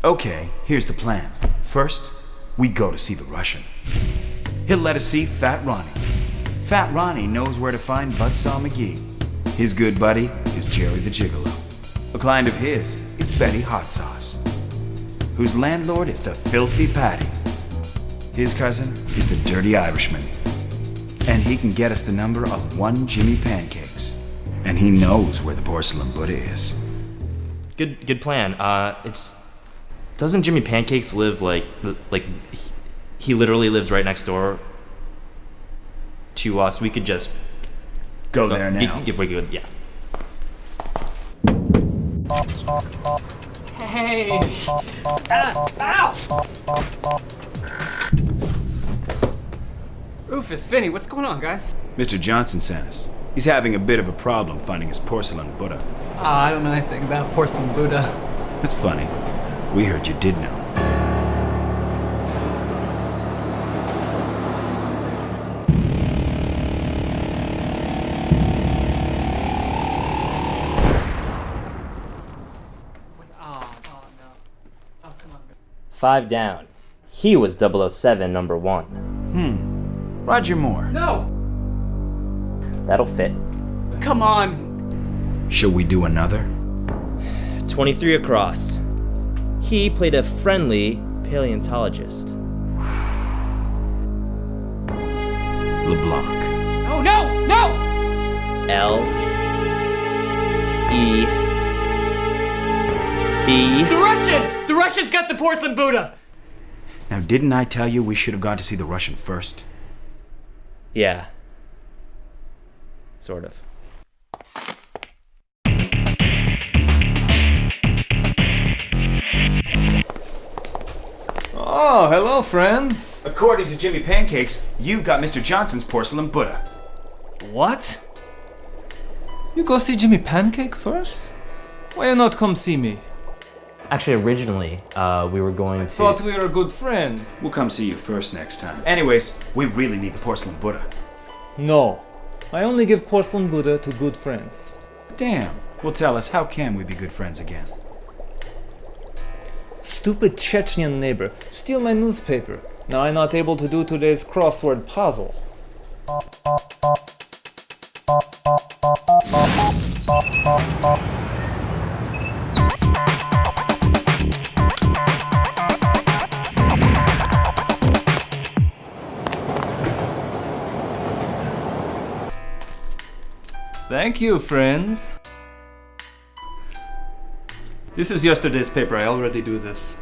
Okay, here's the plan. First, we go to see the Russian. He'll let us see Fat Ronnie. Fat Ronnie knows where to find Buzzsaw Magee. His good buddy is Jerry the Gigolo. A client of his is Betty Hotsauce, whose landlord is the Filthy Paddy. His cousin is the Dirty Irishman. And he can get us the number of one Jimmy Pancakes. And he knows where the porcelain Buddha is. Good plan. Doesn't Jimmy Pancakes live like he literally lives right next door to us? We could just go there now. We're good. Yeah. Hey! Ow! Rufus, Vinny, what's going on, guys? Mr. Johnson sent us. He's having a bit of a problem finding his porcelain Buddha. I don't know anything about porcelain Buddha. That's funny. We heard you did know. Oh, no. Oh, come on. 5 down. He was 007 number 1. Roger Moore. No! That'll fit. Come on! Shall we do another? 23 across. He played a friendly paleontologist. LeBlanc. Oh, no! No! L-E-B. The Russian! The Russian's got the porcelain Buddha! Now, didn't I tell you we should have gone to see the Russian first? Yeah. Sort of. Oh, hello, friends. According to Jimmy Pancakes, you've got Mr. Johnson's porcelain Buddha. What? You go see Jimmy Pancake first? Why you not come see me? Actually, originally, we were going to... Thought we were good friends. We'll come see you first next time. Anyways, we really need the porcelain Buddha. No. I only give porcelain Buddha to good friends. Damn. Well, tell us, how can we be good friends again? Stupid Chechnyan neighbor steal my newspaper. Now I'm not able to do today's crossword puzzle. Thank you, friends. This is yesterday's paper. I already do this.